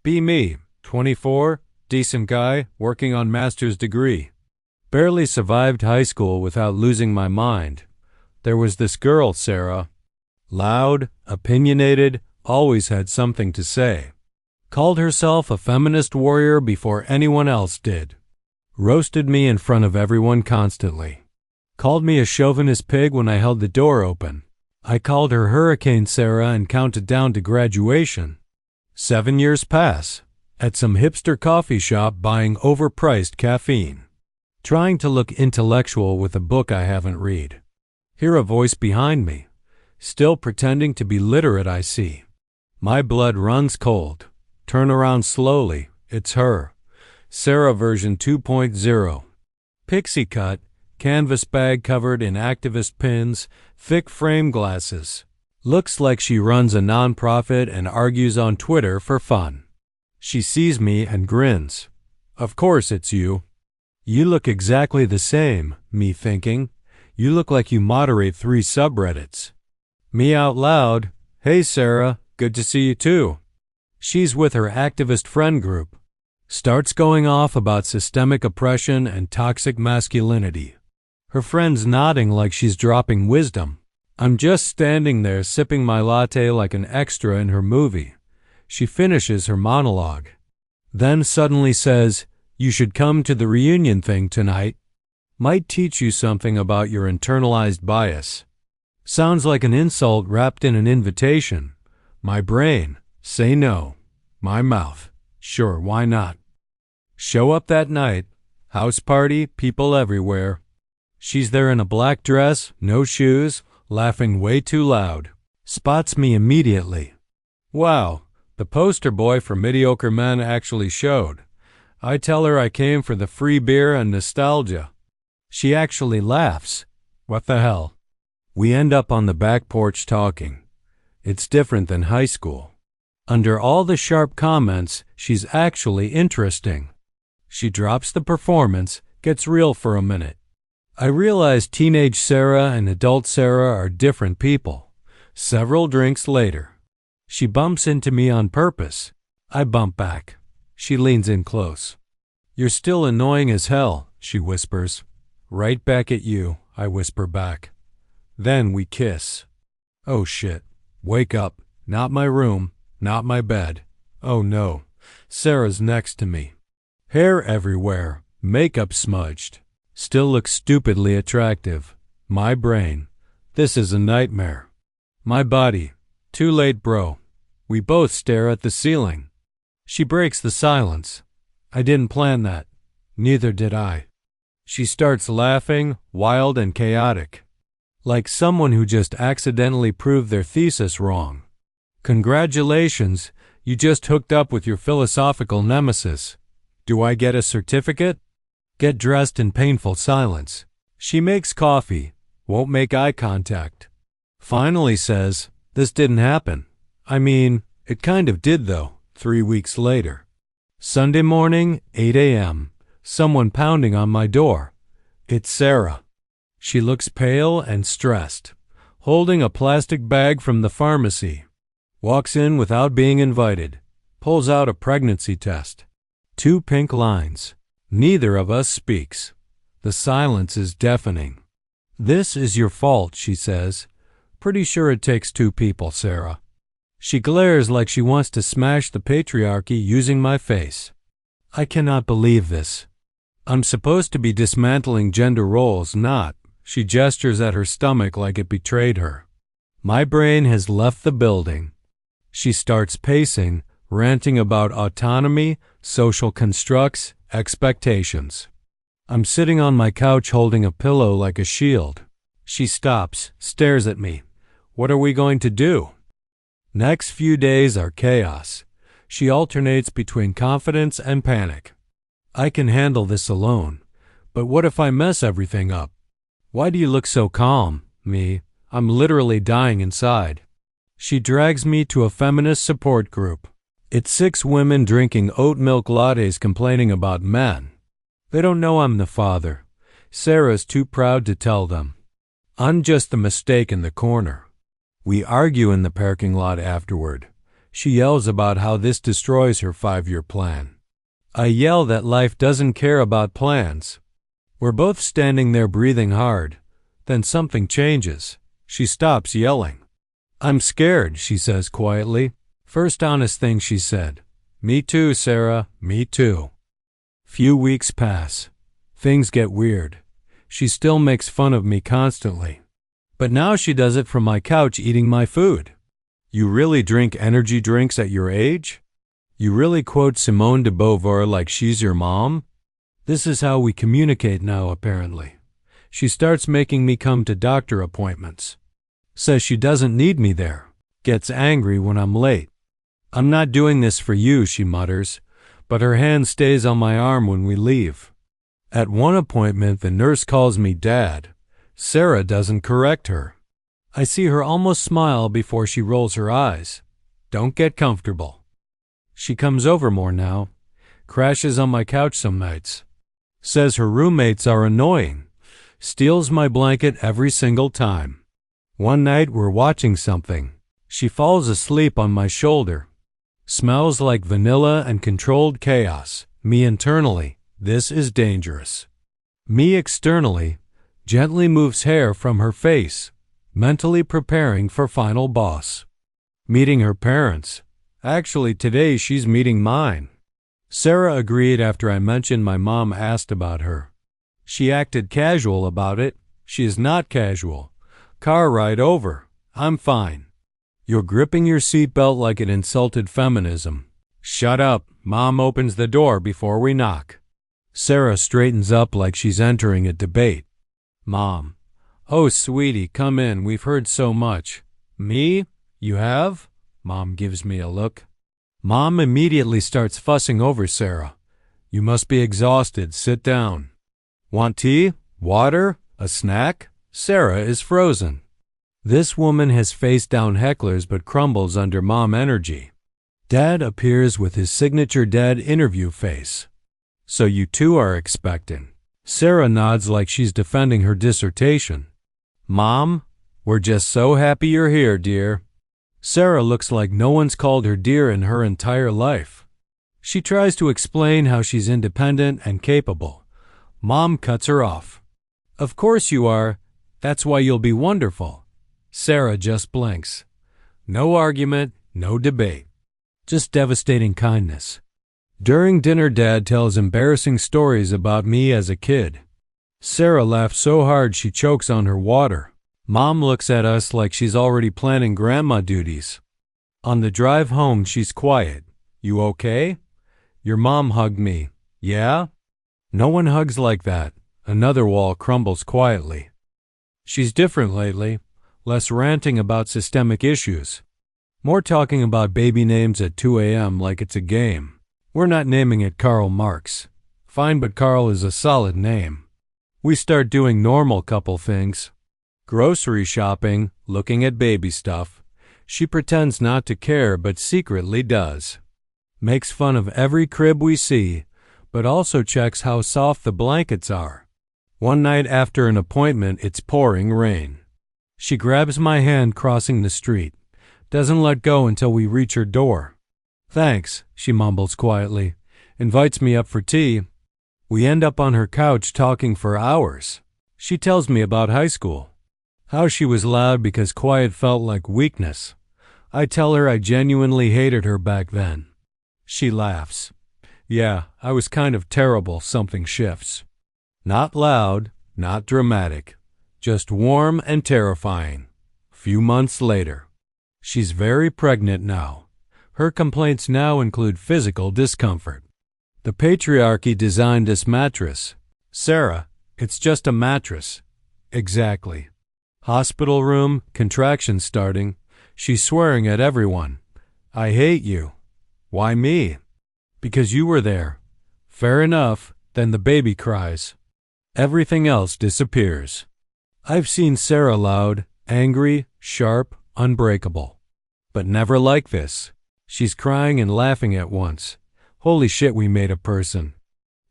Be me, 24, decent guy, working on master's degree. Barely survived high school without losing my mind. There was this girl, Sarah. Loud, opinionated, always had something to say. Called herself a feminist warrior before anyone else did. Roasted me in front of everyone constantly. Called me a chauvinist pig when I held the door open. I called her Hurricane Sarah and counted down to graduation. 7 years pass, at some hipster coffee shop buying overpriced caffeine. Trying to look intellectual with a book I haven't read. Hear a voice behind me. Still pretending to be literate, I see. My blood runs cold. Turn around slowly. It's her. Sarah version 2.0. Pixie cut, canvas bag covered in activist pins, thick frame glasses. Looks like she runs a nonprofit and argues on Twitter for fun. She sees me and grins. Of course it's you. You look exactly the same, me thinking. You look like you moderate 3 subreddits. Me out loud, hey Sarah, good to see you too. She's with her activist friend group. Starts going off about systemic oppression and toxic masculinity. Her friend's nodding like she's dropping wisdom. I'm just standing there sipping my latte like an extra in her movie. She finishes her monologue. Then suddenly says, you should come to the reunion thing tonight. Might teach you something about your internalized bias. Sounds like an insult wrapped in an invitation. My brain, say no. My mouth, sure, why not? Show up that night. House party, people everywhere. She's there in a black dress, no shoes, laughing way too loud. Spots me immediately. Wow, the poster boy for mediocre men actually showed. I tell her I came for the free beer and nostalgia. She actually laughs. What the hell? We end up on the back porch talking. It's different than high school. Under all the sharp comments, she's actually interesting. She drops the performance, gets real for a minute. I realize teenage Sarah and adult Sarah are different people. Several drinks later. She bumps into me on purpose. I bump back. She leans in close. You're still annoying as hell, she whispers. Right back at you, I whisper back. Then we kiss. Oh shit. Wake up. Not my room. Not my bed. Oh no. Sarah's next to me. Hair everywhere. Makeup smudged. Still looks stupidly attractive. My brain. This is a nightmare. My body. Too late, bro. We both stare at the ceiling. She breaks the silence. I didn't plan that. Neither did I. She starts laughing, wild and chaotic. Like someone who just accidentally proved their thesis wrong. Congratulations, you just hooked up with your philosophical nemesis. Do I get a certificate? Get dressed in painful silence. She makes coffee, won't make eye contact. Finally says, this didn't happen. I mean, it kind of did though, 3 weeks later. Sunday morning, 8 a.m., someone pounding on my door. It's Sarah. She looks pale and stressed, holding a plastic bag from the pharmacy. Walks in without being invited. Pulls out a pregnancy test. 2 pink lines. Neither of us speaks. The silence is deafening. This is your fault, she says. Pretty sure it takes 2 people, Sarah. She glares like she wants to smash the patriarchy using my face. I cannot believe this. I'm supposed to be dismantling gender roles, not. She gestures at her stomach like it betrayed her. My brain has left the building. She starts pacing, ranting about autonomy, social constructs, expectations. I'm sitting on my couch holding a pillow like a shield. She stops, stares at me. What are we going to do? Next few days are chaos. She alternates between confidence and panic. I can handle this alone. But what if I mess everything up? Why do you look so calm, me? I'm literally dying inside. She drags me to a feminist support group. It's 6 women drinking oat milk lattes complaining about men. They don't know I'm the father. Sarah's too proud to tell them. I'm just the mistake in the corner. We argue in the parking lot afterward. She yells about how this destroys her 5-year plan. I yell that life doesn't care about plans. We're both standing there breathing hard. Then something changes. She stops yelling. "I'm scared," she says quietly. First honest thing she said. "Me too, Sarah, me too." Few weeks pass. Things get weird. She still makes fun of me constantly. But now she does it from my couch eating my food. "You really drink energy drinks at your age? You really quote Simone de Beauvoir like she's your mom?" This is how we communicate now, apparently. She starts making me come to doctor appointments. Says she doesn't need me there. Gets angry when I'm late. "I'm not doing this for you," she mutters, but her hand stays on my arm when we leave. At one appointment, the nurse calls me Dad. Sarah doesn't correct her. I see her almost smile before she rolls her eyes. Don't get comfortable. She comes over more now. Crashes on my couch some nights. Says her roommates are annoying. Steals my blanket every single time. One night we're watching something. She falls asleep on my shoulder. Smells like vanilla and controlled chaos. Me internally, this is dangerous. Me externally, gently moves hair from her face, mentally preparing for final boss. Meeting her parents. Actually, today she's meeting mine. Sarah agreed after I mentioned my mom asked about her. She acted casual about it. She is not casual. Car ride over. I'm fine. You're gripping your seatbelt like it insulted feminism. Shut up. Mom opens the door before we knock. Sarah straightens up like she's entering a debate. Mom. "Oh, sweetie, come in. We've heard so much." "Me? You have?" Mom gives me a look. Mom immediately starts fussing over Sarah. "You must be exhausted. Sit down." "Want tea? Water? A snack?" Sarah is frozen. This woman has face-down hecklers but crumbles under mom energy. Dad appears with his signature dad interview face. "So you two are expecting." Sarah nods like she's defending her dissertation. "Mom, we're just so happy you're here, dear." Sarah looks like no one's called her dear in her entire life. She tries to explain how she's independent and capable. Mom cuts her off. "Of course you are. That's why you'll be wonderful." Sarah just blinks. No argument, no debate. Just devastating kindness. During dinner, Dad tells embarrassing stories about me as a kid. Sarah laughs so hard she chokes on her water. Mom looks at us like she's already planning grandma duties. On the drive home, she's quiet. "You okay?" "Your mom hugged me." "Yeah?" No one hugs like that. Another wall crumbles quietly. She's different lately. Less ranting about systemic issues. More talking about baby names at 2 a.m. like it's a game. We're not naming it Karl Marx. Fine, but Karl is a solid name. We start doing normal couple things. Grocery shopping, looking at baby stuff. She pretends not to care but secretly does. Makes fun of every crib we see, but also checks how soft the blankets are. One night after an appointment, it's pouring rain. She grabs my hand crossing the street. Doesn't let go until we reach her door. "Thanks," she mumbles quietly. Invites me up for tea. We end up on her couch talking for hours. She tells me about high school. How she was loud because quiet felt like weakness. I tell her I genuinely hated her back then. She laughs. "Yeah, I was kind of terrible." Something shifts. Not loud, not dramatic. Just warm and terrifying. Few months later. She's very pregnant now. Her complaints now include physical discomfort. The patriarchy designed this mattress. "Sarah, it's just a mattress." Exactly. Hospital room, contractions starting. She's swearing at everyone. "I hate you." "Why me?" "Because you were there." Fair enough. Then the baby cries. Everything else disappears. I've seen Sarah loud, angry, sharp, unbreakable. But never like this. She's crying and laughing at once. Holy shit, we made a person.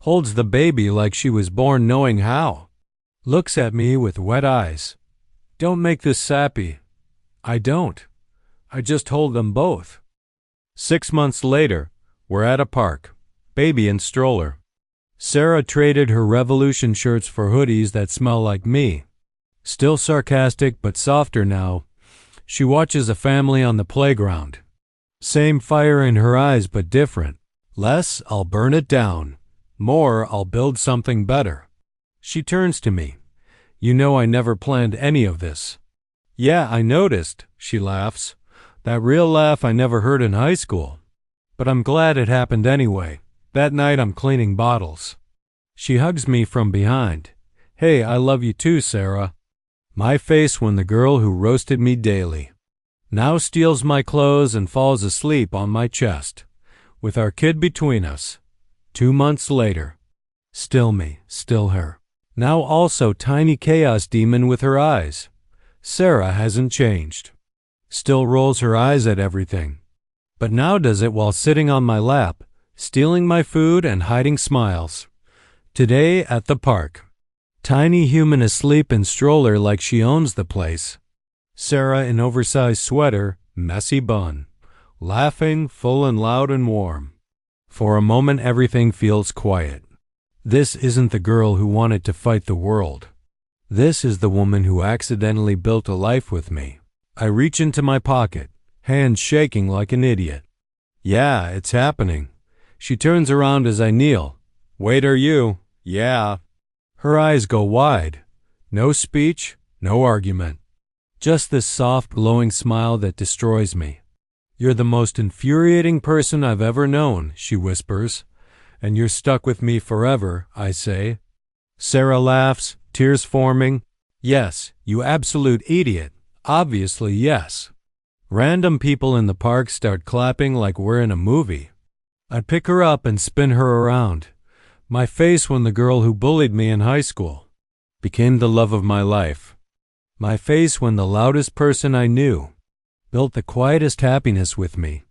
Holds the baby like she was born knowing how. Looks at me with wet eyes. Don't make this sappy. I don't. I just hold them both. 6 months later, we're at a park, baby and stroller. Sarah traded her Revolution shirts for hoodies that smell like me. Still sarcastic but softer now, she watches a family on the playground. Same fire in her eyes but different. Less, I'll burn it down. More, I'll build something better. She turns to me. You know I never planned any of this. Yeah, I noticed, she laughs. That real laugh I never heard in high school. But I'm glad it happened anyway. That night I'm cleaning bottles. She hugs me from behind. Hey, I love you too, Sarah. My face when the girl who roasted me daily now steals my clothes and falls asleep on my chest, with our kid between us. 2 months later. Still me, still her. Now also tiny chaos demon with her eyes. Sarah hasn't changed. Still rolls her eyes at everything. But now does it while sitting on my lap, stealing my food and hiding smiles. Today at the park. Tiny human asleep in stroller like she owns the place. Sarah in oversized sweater, messy bun. Laughing, full and loud and warm. For a moment everything feels quiet. This isn't the girl who wanted to fight the world. This is the woman who accidentally built a life with me. I reach into my pocket, hands shaking like an idiot. Yeah, it's happening. She turns around as I kneel. Wait, are you? Yeah. Her eyes go wide. No speech, no argument. Just this soft, glowing smile that destroys me. You're the most infuriating person I've ever known, she whispers. And you're stuck with me forever, I say. Sarah laughs, tears forming. Yes, you absolute idiot. Obviously, yes. Random people in the park start clapping like we're in a movie. I pick her up and spin her around. My face when the girl who bullied me in high school became the love of my life. My face when the loudest person I knew built the quietest happiness with me.